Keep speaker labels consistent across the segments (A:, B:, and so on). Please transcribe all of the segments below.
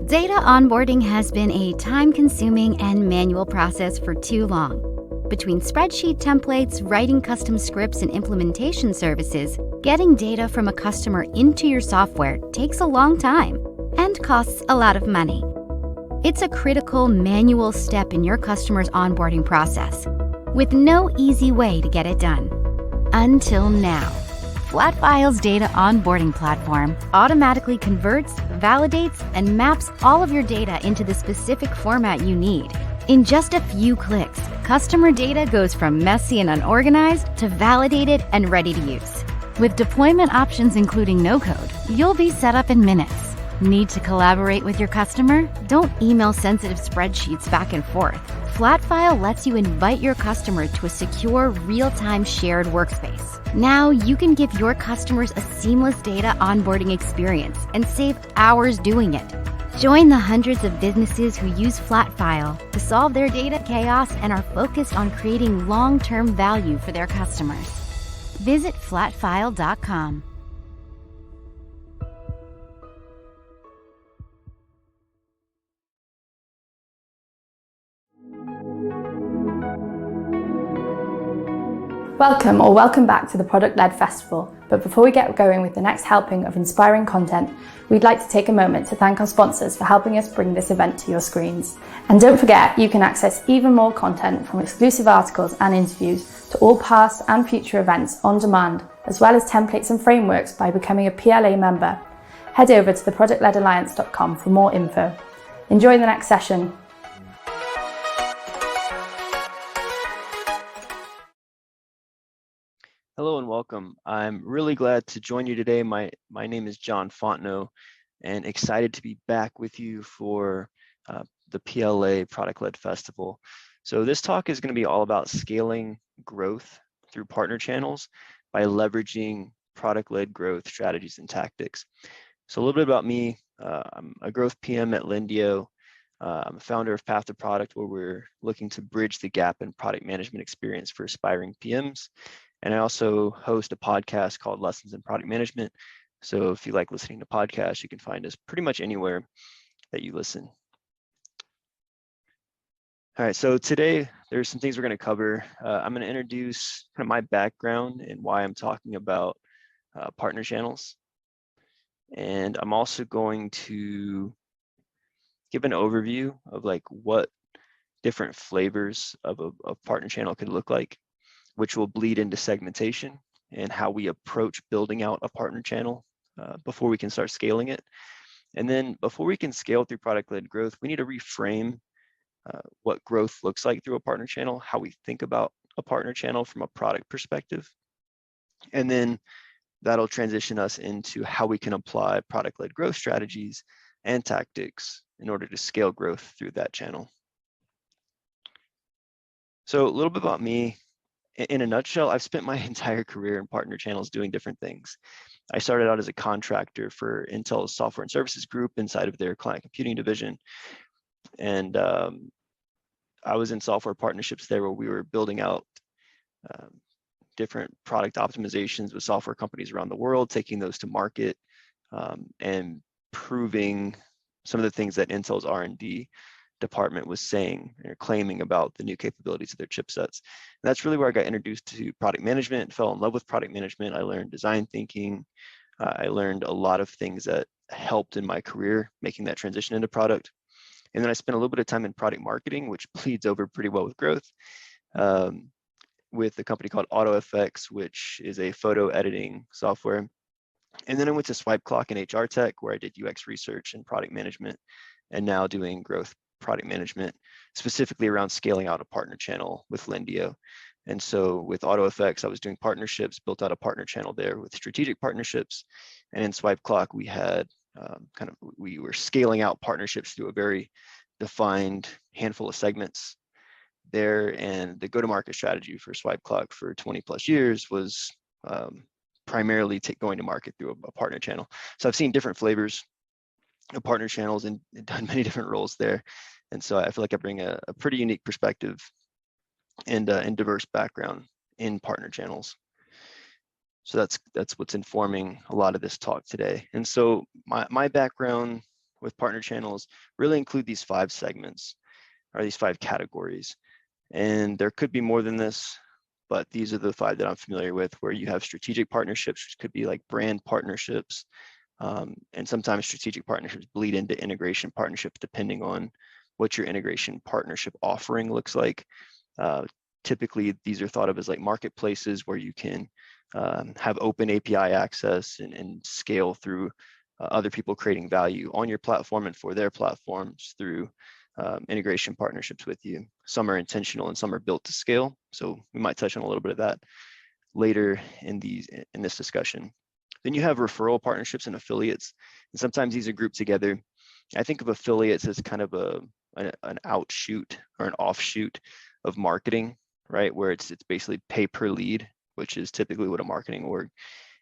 A: Data onboarding has been a time-consuming and manual process for too long. Between spreadsheet templates, writing custom scripts, and implementation services, getting data from a customer into your software takes a long time and costs a lot of money. It's a critical manual step in your customer's onboarding process, with no easy way to get it done. Until now. Flatfile's data onboarding platform automatically converts, validates, and maps all of your data into the specific format you need. In just a few clicks, customer data goes from messy and unorganized to validated and ready to use. With deployment options including no-code, you'll be set up in minutes. Need to collaborate with your customer? Don't email sensitive spreadsheets back and forth. Flatfile lets you invite your customer to a secure, real-time shared workspace. Now you can give your customers a seamless data onboarding experience and save hours doing it. Join the hundreds of businesses who use Flatfile to solve their data chaos and are focused on creating long-term value for their customers. Visit flatfile.com.
B: Welcome back to the Product-Led Festival. But before we get going with the next helping of inspiring content, we'd like to take a moment to thank our sponsors for helping us bring this event to your screens. And don't forget, you can access even more content from exclusive articles and interviews to all past and future events on demand, as well as templates and frameworks by becoming a PLA member. Head over to theproductledalliance.com for more info. Enjoy the next session.
C: Hello and welcome. I'm really glad to join you today. My name is John Fontenot and excited to be back with you for the PLA Product-Led Festival. So this talk is going to be all about scaling growth through partner channels by leveraging product-led growth strategies and tactics. So a little bit about me. I'm a growth PM at Lendio. I'm a founder of Path to Product, where we're looking to bridge the gap in product management experience for aspiring PMs. And I also host a podcast called Lessons in Product Management. So if you like listening to podcasts, you can find us pretty much anywhere that you listen. All right, so today there's some things we're going to cover. I'm going to introduce kind of my background and why I'm talking about partner channels. And I'm also going to give an overview of like what different flavors of a partner channel could look like, which will bleed into segmentation and how we approach building out a partner channel before we can start scaling it. And then before we can scale through product-led growth, we need to reframe what growth looks like through a partner channel, how we think about a partner channel from a product perspective. And then that'll transition us into how we can apply product-led growth strategies and tactics in order to scale growth through that channel. So a little bit about me. In a nutshell, I've spent my entire career in partner channels doing different things. I started out as a contractor for Intel's software and services group inside of their client computing division. And I was in software partnerships there where we were building out different product optimizations with software companies around the world, taking those to market and proving some of the things that Intel's R&D department was saying or claiming about the new capabilities of their chipsets. And that's really where I got introduced to product management, fell in love with product management. I learned design thinking. I learned a lot of things that helped in my career, making that transition into product. And then I spent a little bit of time in product marketing, which bleeds over pretty well with growth, with a company called AutoFX, which is a photo editing software. And then I went to SwipeClock and HR Tech, where I did UX research and product management, and now doing growth product management, specifically around scaling out a partner channel with Lendio. And so with AutoFX, I was doing partnerships, built out a partner channel there with strategic partnerships. And in SwipeClock, we had we were scaling out partnerships through a very defined handful of segments there. And the go-to-market strategy for SwipeClock for 20 plus years was primarily going to market through a partner channel. So I've seen different flavors of partner channels and done many different roles there. And so I feel like I bring a pretty unique perspective and diverse background in partner channels. So that's what's informing a lot of this talk today. And so my background with partner channels really include these 5 segments, or these 5 categories. And there could be more than this, but these are the 5 that I'm familiar with, where you have strategic partnerships, which could be like brand partnerships. And sometimes strategic partnerships bleed into integration partnerships, depending on what your integration partnership offering looks like. Typically, these are thought of as like marketplaces where you can have open API access and scale through other people creating value on your platform and for their platforms through integration partnerships with you. Some are intentional and some are built to scale. So we might touch on a little bit of that later in this discussion. Then you have referral partnerships and affiliates. And sometimes these are grouped together. I think of affiliates as kind of an outshoot or an offshoot of marketing, right? Where it's basically pay per lead, which is typically what a marketing org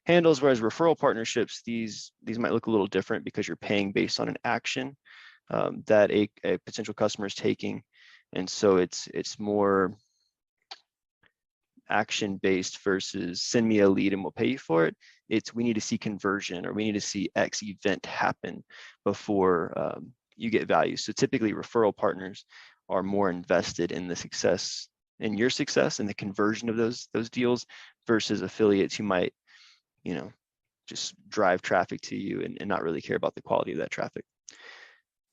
C: handles. Whereas referral partnerships, these might look a little different because you're paying based on an action that a potential customer is taking. And so it's more action based versus send me a lead and we'll pay you for it. It's we need to see conversion, or we need to see X event happen before you get value. So typically referral partners are more invested in the success, in your success and the conversion of those deals, versus affiliates who might, just drive traffic to you and not really care about the quality of that traffic.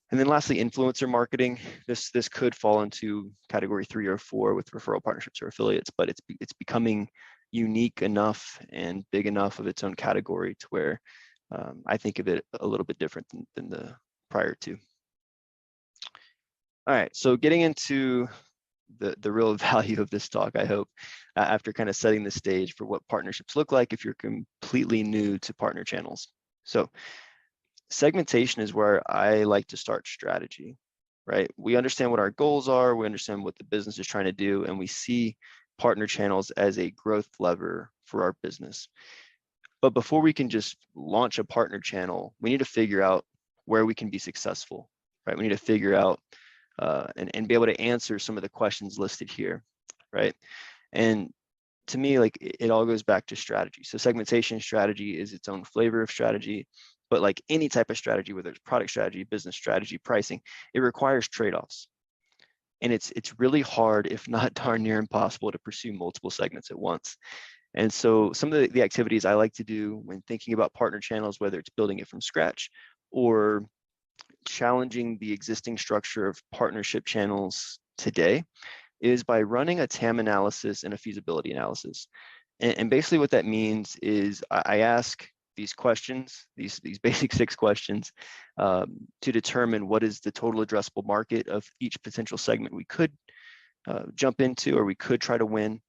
C: And then lastly, influencer marketing. This could fall into category 3 or 4 with referral partnerships or affiliates, but it's becoming unique enough and big enough of its own category to where I think of it a little bit different than the prior two. All right, so getting into the real value of this talk, I hope, after kind of setting the stage for what partnerships look like if you're completely new to partner channels. So segmentation is where I like to start strategy, right? We understand what our goals are, we understand what the business is trying to do, and we see partner channels as a growth lever for our business. But before we can just launch a partner channel, we need to figure out where we can be successful, right? We need to figure out and be able to answer some of the questions listed here, right? And to me, like it all goes back to strategy. So segmentation strategy is its own flavor of strategy, but like any type of strategy, whether it's product strategy, business strategy, pricing, it requires trade-offs. And it's really hard, if not darn near impossible, to pursue multiple segments at once. And so some of the activities I like to do when thinking about partner channels, whether it's building it from scratch or challenging the existing structure of partnership channels today, is by running a TAM analysis and a feasibility analysis. And basically what that means is I ask these questions, these basic 6 questions, to determine what is the total addressable market of each potential segment we could jump into or we could try to win,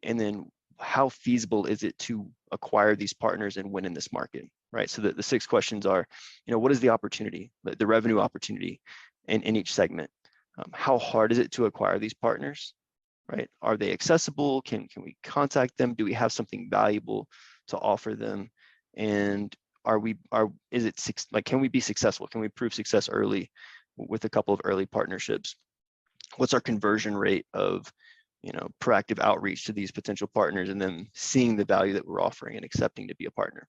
C: and then how feasible is it to acquire these partners and win in this market, right? So the 6 questions are, what is the opportunity, the revenue opportunity in each segment? How hard is it to acquire these partners, right? Are they accessible? Can we contact them? Do we have something valuable to offer them? And can we be successful? Can we prove success early with a couple of early partnerships? What's our conversion rate of proactive outreach to these potential partners and then seeing the value that we're offering and accepting to be a partner?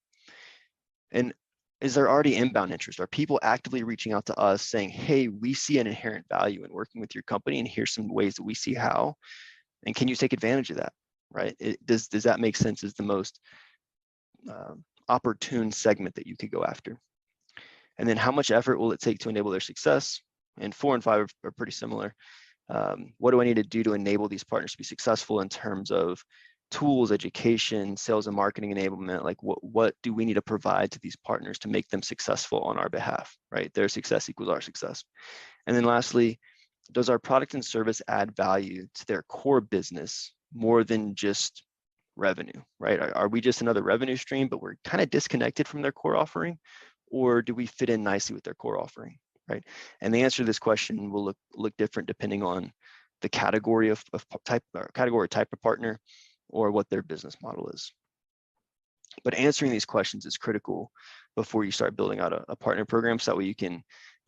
C: And is there already inbound interest? Are people actively reaching out to us saying, hey, we see an inherent value in working with your company and here's some ways that we see how, and can you take advantage of that, right? Does that make sense as the most opportune segment that you could go after? And then how much effort will it take to enable their success? And 4 and 5 are pretty similar. What do I need to do to enable these partners to be successful in terms of tools, education, sales and marketing enablement? Like what do we need to provide to these partners to make them successful on our behalf, right? Their success equals our success. And then lastly, does our product and service add value to their core business more than just revenue, right? Are we just another revenue stream, but we're kind of disconnected from their core offering? Or do we fit in nicely with their core offering, right? And the answer to this question will look different depending on the category of type or category type of partner or what their business model is. But answering these questions is critical before you start building out a partner program, so that way you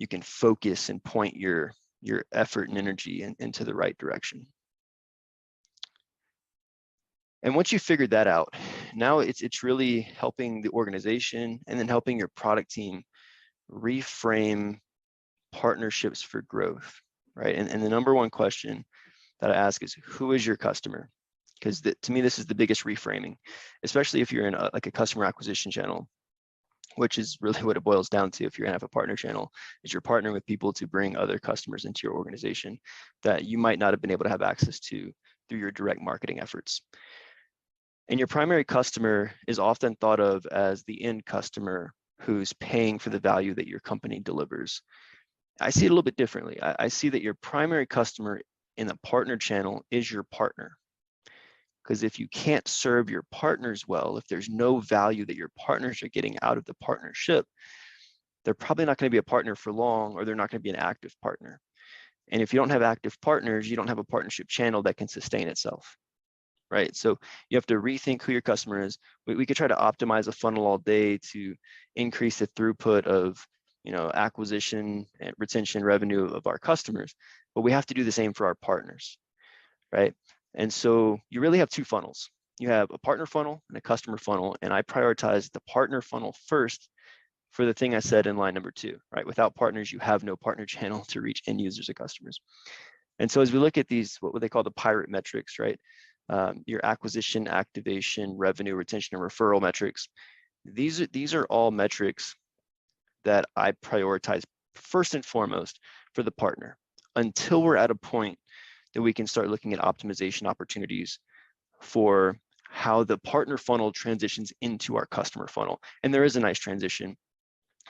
C: can focus and point your effort and energy into the right direction. And once you figured that out, now it's really helping the organization and then helping your product team reframe partnerships for growth, right? And the number one question that I ask is, who is your customer? Because to me, this is the biggest reframing, especially if you're in like a customer acquisition channel, which is really what it boils down to. If you're gonna have a partner channel, is you're partnering with people to bring other customers into your organization that you might not have been able to have access to through your direct marketing efforts. And your primary customer is often thought of as the end customer who's paying for the value that your company delivers. I see it a little bit differently. I see that your primary customer in the partner channel is your partner. Because if you can't serve your partners well, if there's no value that your partners are getting out of the partnership, they're probably not going to be a partner for long, or they're not going to be an active partner. And if you don't have active partners, you don't have a partnership channel that can sustain itself, right? So you have to rethink who your customer is. We could try to optimize a funnel all day to increase the throughput of, acquisition and retention revenue of our customers, but we have to do the same for our partners, right? And so you really have two funnels. You have a partner funnel and a customer funnel, and I prioritize the partner funnel first for the thing I said in line number 2, right? Without partners, you have no partner channel to reach end users and customers. And so as we look at these, what they call the pirate metrics, right? Your acquisition, activation, revenue, retention, and referral metrics. These are all metrics that I prioritize first and foremost for the partner, until we're at a point that we can start looking at optimization opportunities for how the partner funnel transitions into our customer funnel. And there is a nice transition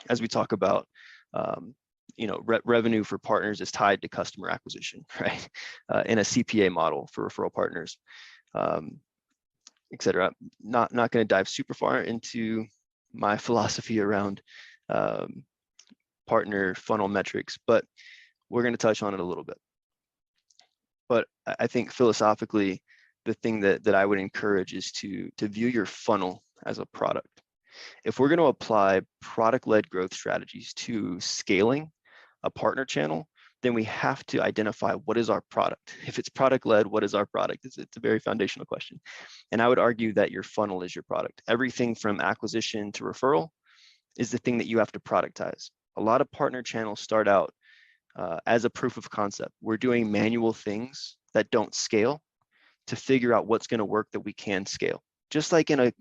C: as we talk about, revenue for partners is tied to customer acquisition, right? In a CPA model for referral partners, et cetera. Not going to dive super far into my philosophy around partner funnel metrics, but we're going to touch on it a little bit. But I think philosophically, the thing that I would encourage is to view your funnel as a product. If we're going to apply product-led growth strategies to scaling a partner channel, then we have to identify what is our product. If it's product-led, what is our product? It's a very foundational question. And I would argue that your funnel is your product. Everything from acquisition to referral is the thing that you have to productize. A lot of partner channels start out as a proof of concept. We're doing manual things that don't scale to figure out what's going to work that we can scale. Just like in a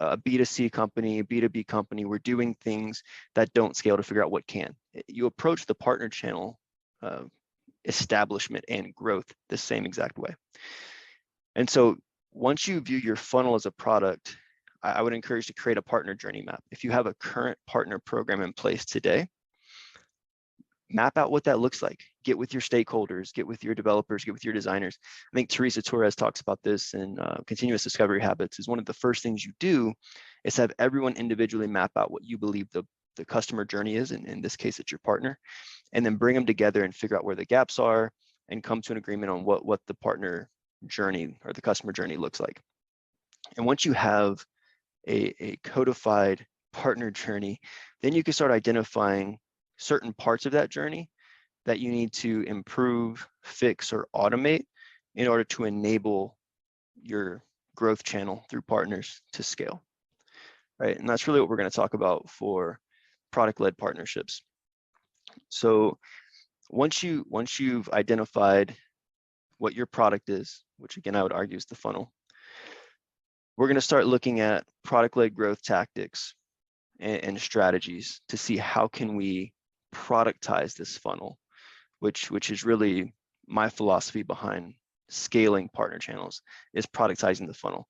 C: B2C company, B2B company, we're doing things that don't scale to figure out what can. You approach the partner channel establishment and growth the same exact way. And so once you view your funnel as a product, I would encourage to create a partner journey map. If you have a current partner program in place today, map out what that looks like. Get with your stakeholders, get with your developers, get with your designers. I think Teresa Torres talks about this in Continuous Discovery Habits. Is one of the first things you do is have everyone individually map out what you believe the customer journey is, and in this case, it's your partner, and then bring them together and figure out where the gaps are and come to an agreement on what the partner journey or the customer journey looks like. And once you have a codified partner journey, then you can start identifying certain parts of that journey that you need to improve, fix, or automate in order to enable your growth channel through partners to scale, right? And that's really what we're going to talk about for product-led partnerships. So once you've identified what your product is, which again I would argue is the funnel, we're going to start looking at product-led growth tactics and strategies to see how can we productize this funnel, which is really my philosophy behind scaling partner channels, is productizing the funnel.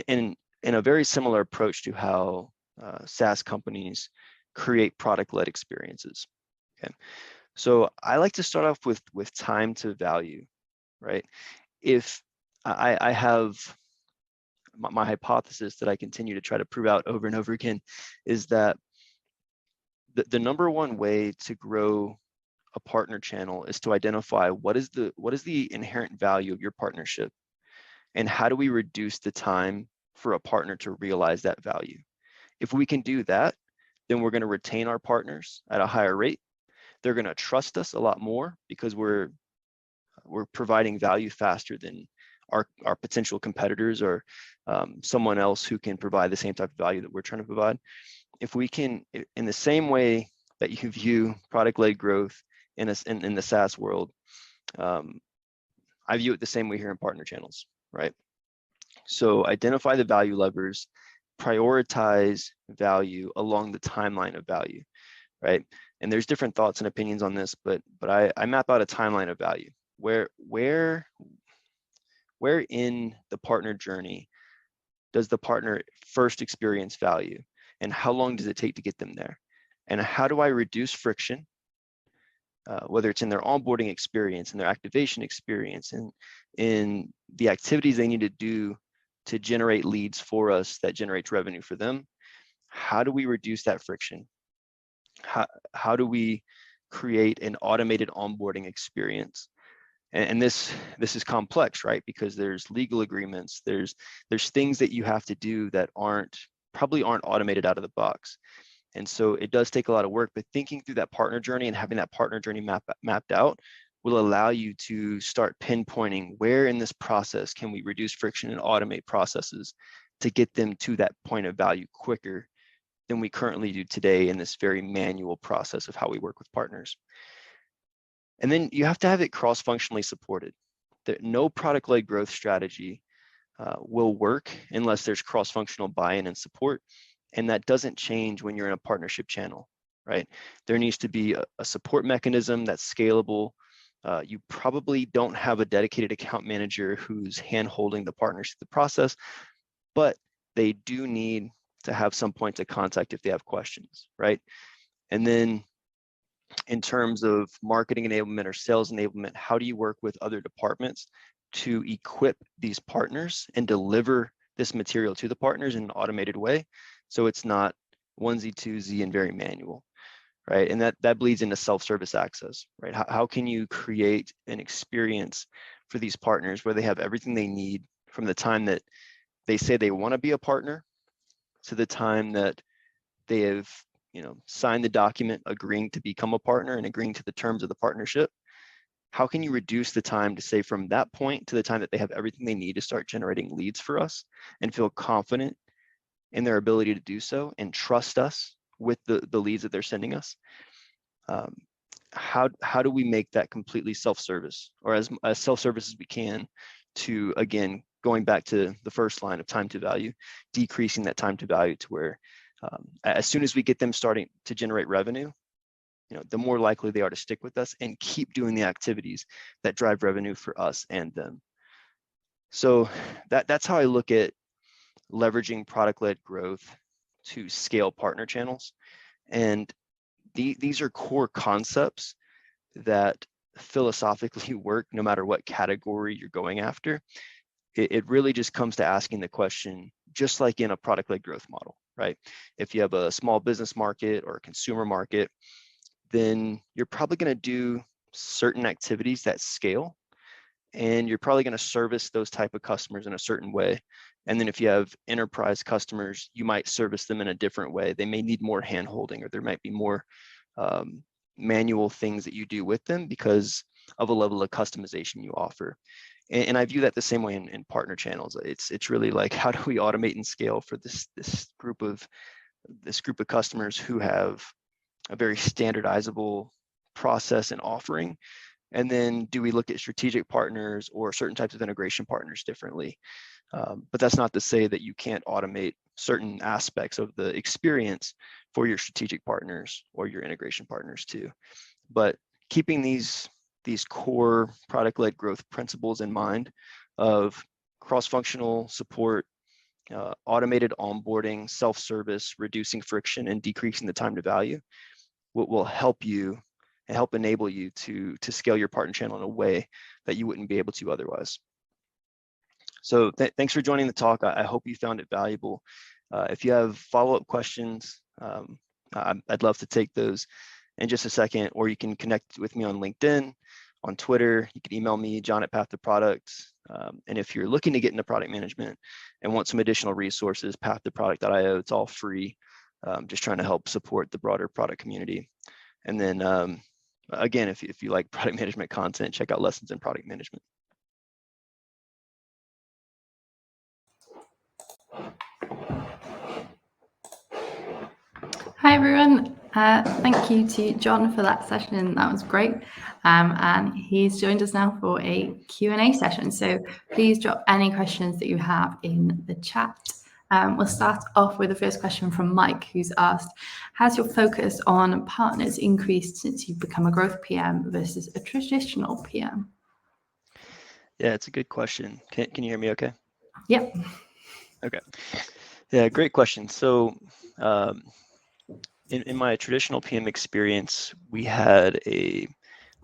C: In a very similar approach to how SaaS companies create product-led experiences. Okay, so I like to start off with time to value, right? If I have my hypothesis that I continue to try to prove out over and over again is that the number one way to grow a partner channel is to identify what is the inherent value of your partnership, and how do we reduce the time for a partner to realize that value. If we can do that, then we're going to retain our partners at a higher rate. They're going to trust us a lot more because we're providing value faster than our potential competitors or someone else who can provide the same type of value that we're trying to provide. If we can, in the same way that you view product-led growth in the SaaS world, I view it the same way here in partner channels, right? So identify the value levers, prioritize value along the timeline of value, right? And there's different thoughts and opinions on this, but I map out a timeline of value. Where in the partner journey does the partner first experience value, and how long does it take to get them there? And how do I reduce friction, whether it's in their onboarding experience, in their activation experience, and in the activities they need to do to generate leads for us that generates revenue for them? How do we reduce that friction? How do we create an automated onboarding experience? And this is complex, right? Because there's legal agreements, there's things that you have to do that probably aren't automated out of the box. And so it does take a lot of work, but thinking through that partner journey and having that partner journey mapped out will allow you to start pinpointing where in this process can we reduce friction and automate processes to get them to that point of value quicker than we currently do today in this very manual process of how we work with partners. And then you have to have it cross-functionally supported. No product-led growth strategy will work unless there's cross-functional buy-in and support. And that doesn't change when you're in a partnership channel, right? There needs to be a support mechanism that's scalable. You probably don't have a dedicated account manager who's hand-holding the partners through the process, but they do need to have some points of contact if they have questions, right? And then in terms of marketing enablement or sales enablement, how do you work with other departments to equip these partners and deliver this material to the partners in an automated way, so it's not onesie, twosie, and very manual, right? And that bleeds into self-service access, right? How can you create an experience for these partners where they have everything they need from the time that they say they want to be a partner to the time that they have signed the document agreeing to become a partner and agreeing to the terms of the partnership? How can you reduce the time to say from that point to the time that they have everything they need to start generating leads for us and feel confident in their ability to do so and trust us with the leads that they're sending us? How do we make that completely self-service, or as self-service as we can, to, again, going back to the first line of time to value, decreasing that time to value to where as soon as we get them starting to generate revenue, the more likely they are to stick with us and keep doing the activities that drive revenue for us and them. So that's how I look at leveraging product-led growth to scale partner channels. And these are core concepts that philosophically work no matter what category you're going after. It really just comes to asking the question, just like in a product-led growth model, right? If you have a small business market or a consumer market, then you're probably going to do certain activities that scale, and you're probably going to service those type of customers in a certain way. And then if you have enterprise customers, you might service them in a different way. They may need more hand-holding, or there might be more manual things that you do with them because of a level of customization you offer. And I view that the same way in partner channels. It's really like, how do we automate and scale for this group of customers who have a very standardizable process and offering? And then do we look at strategic partners or certain types of integration partners differently? But that's not to say that you can't automate certain aspects of the experience for your strategic partners or your integration partners too. But keeping these core product-led growth principles in mind of cross-functional support, automated onboarding, self-service, reducing friction, and decreasing the time to value will help you and help enable you to scale your partner channel in a way that you wouldn't be able to otherwise. So thanks for joining the talk. I hope you found it valuable. If you have follow-up questions, I'd love to take those in just a second, or you can connect with me on LinkedIn, on Twitter. You can email me, john@path2product. And if you're looking to get into product management and want some additional resources, path2product.io, it's all free. Just trying to help support the broader product community. And then again, if you like product management content, check out Lessons in Product Management.
B: Hi everyone. Thank you to John for that session. That was great. And he's joined us now for a Q&A session. So please drop any questions that you have in the chat. We'll start off with the first question from Mike, who's asked, has your focus on partners increased since you've become a growth PM versus a traditional PM?
C: Yeah, it's a good question. Can you hear me okay?
B: Yep.
C: Okay. Yeah, great question. So in my traditional PM experience, we had a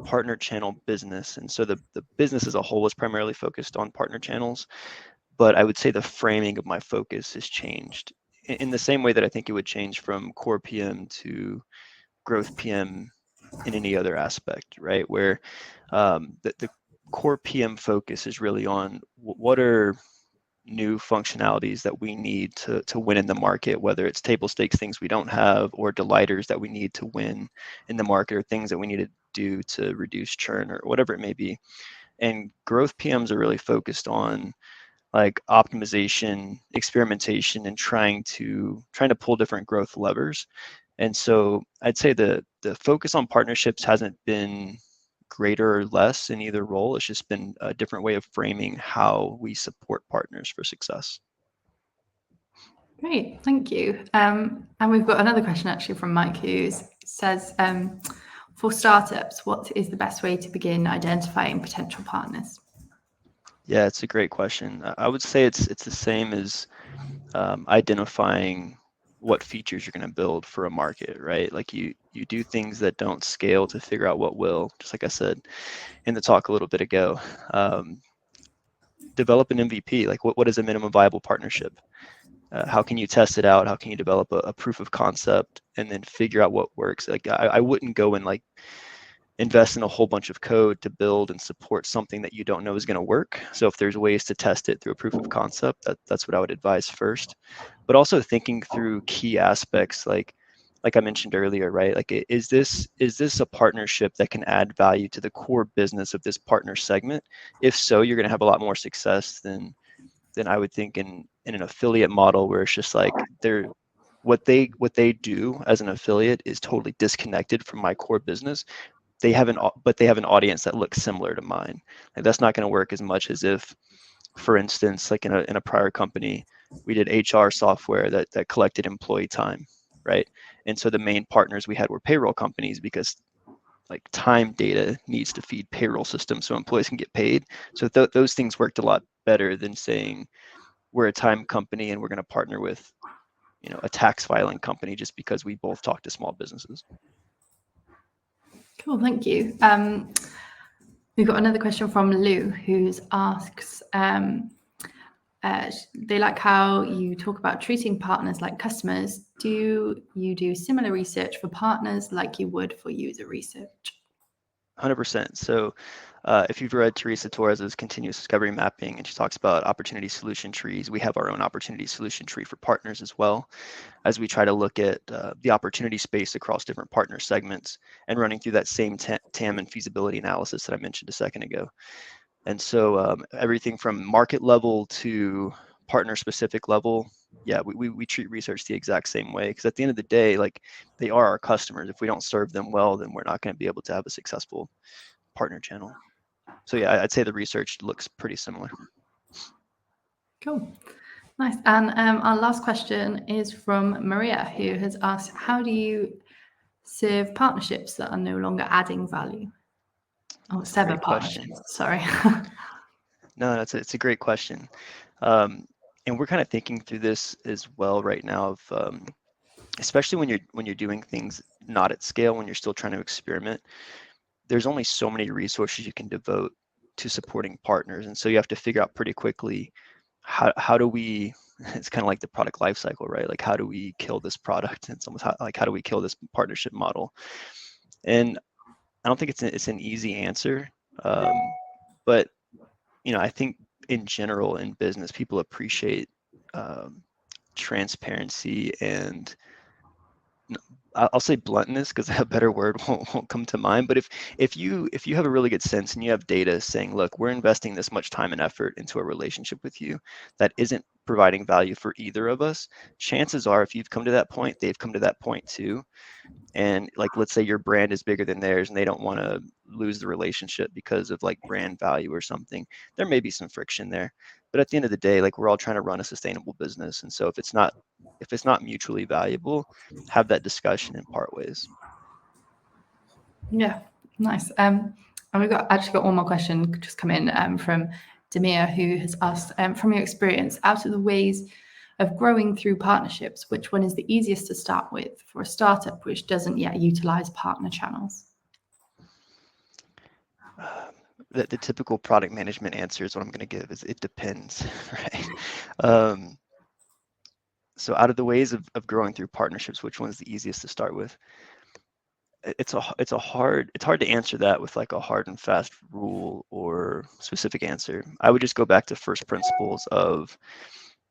C: partner channel business. And so the business as a whole was primarily focused on partner channels. But I would say the framing of my focus has changed in the same way that I think it would change from core PM to growth PM in any other aspect, right? Where the core PM focus is really on what are new functionalities that we need to win in the market, whether it's table stakes things we don't have or delighters that we need to win in the market or things that we need to do to reduce churn or whatever it may be. And growth PMs are really focused on like optimization, experimentation, and trying to pull different growth levers. And so I'd say the focus on partnerships hasn't been greater or less in either role. It's just been a different way of framing how we support partners for success.
B: Great, thank you. And we've got another question actually from Mike, who says, for startups, what is the best way to begin identifying potential partners?
C: Yeah, it's a great question. I would say it's the same as identifying what features you're going to build for a market, right? Like you do things that don't scale to figure out what will, just like I said in the talk a little bit ago. Develop an MVP, like what is a minimum viable partnership? How can you test it out? How can you develop a proof of concept and then figure out what works? Like I wouldn't go and like invest in a whole bunch of code to build and support something that you don't know is going to work. So if there's ways to test it through a proof of concept, that's what I would advise first. But also thinking through key aspects like I mentioned earlier, right? Like is this a partnership that can add value to the core business of this partner segment? If so, you're going to have a lot more success than I would think in an affiliate model where it's just like what they do as an affiliate is totally disconnected from my core business. They have an audience that looks similar to mine. And that's not going to work as much as if, for instance, like in a prior company, we did HR software that collected employee time, right? And so the main partners we had were payroll companies because like time data needs to feed payroll systems so employees can get paid. So those things worked a lot better than saying we're a time company and we're going to partner with, a tax filing company just because we both talk to small businesses.
B: Cool, thank you. We've got another question from Lou, who asks, they like how you talk about treating partners like customers. Do you do similar research for partners like you would for user research?
C: 100%. So if you've read Teresa Torres's continuous discovery mapping, and she talks about opportunity solution trees, we have our own opportunity solution tree for partners as well, as we try to look at the opportunity space across different partner segments and running through that same TAM and feasibility analysis that I mentioned a second ago. And so everything from market level to partner specific level, yeah, we treat research the exact same way, because at the end of the day, like they are our customers. If we don't serve them well, then we're not going to be able to have a successful partner channel. So yeah, I'd say the research looks pretty similar.
B: Cool, nice. And our last question is from Maria, who has asked, how do you serve partnerships that are no longer adding value? Oh, sever partnerships, sorry.
C: No, it's a great question. And we're kind of thinking through this as well right now, of especially when you're doing things not at scale, when you're still trying to experiment. There's only so many resources you can devote to supporting partners, and so you have to figure out pretty quickly how do we. It's kind of like the product life cycle, right? Like how do we kill this product? And it's almost how do we kill this partnership model? And I don't think it's an easy answer, but I think in general in business, people appreciate transparency and I'll say bluntness, because a better word won't come to mind. But if you have a really good sense and you have data saying, look, we're investing this much time and effort into a relationship with you that isn't providing value for either of us, chances are if you've come to that point, they've come to that point too. and like, let's say your brand is bigger than theirs and they don't want to lose the relationship because of like brand value or something, there may be some friction there. But at the end of the day, like, we're all trying to run a sustainable business, and so if it's not mutually valuable, have that discussion and part ways.
B: Yeah, nice. And we've actually got one more question just come in from Demir, who has asked, from your experience, out of the ways of growing through partnerships, which one is the easiest to start with for a startup which doesn't yet utilize partner channels?
C: The typical product management answer is what I'm going to give is it depends, right? So out of the ways of growing through partnerships, which one's the easiest to start with? It's hard to answer that with like a hard and fast rule or specific answer. I would just go back to first principles of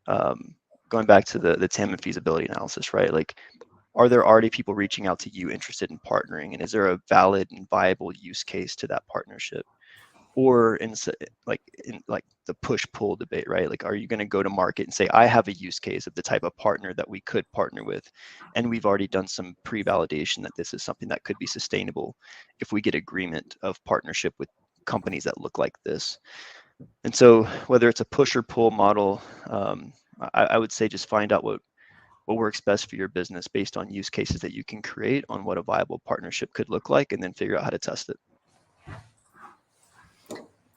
C: going back to the TAM and feasibility analysis, right? Like, are there already people reaching out to you interested in partnering, and is there a valid and viable use case to that partnership? Or in the push-pull debate, right? Like, are you going to go to market and say, I have a use case of the type of partner that we could partner with, and we've already done some pre-validation that this is something that could be sustainable if we get agreement of partnership with companies that look like this? And so whether it's a push or pull model, I would say just find out what works best for your business based on use cases that you can create on what a viable partnership could look like, and then figure out how to test it.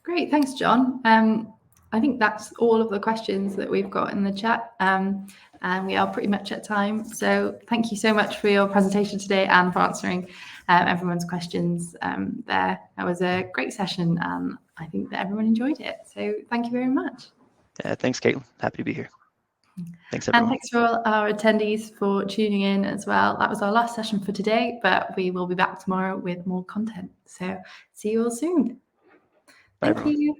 B: Great, thanks, John. I think that's all of the questions that we've got in the chat, and we are pretty much at time. So thank you so much for your presentation today and for answering everyone's questions there. That was a great session, and I think that everyone enjoyed it. So thank you very much.
C: Yeah, thanks, Caitlin. Happy to be here. Thanks, everyone.
B: And thanks for all our attendees for tuning in as well. That was our last session for today, but we will be back tomorrow with more content. So see you all soon.
C: Bye,
B: Thank
C: everyone.
B: you.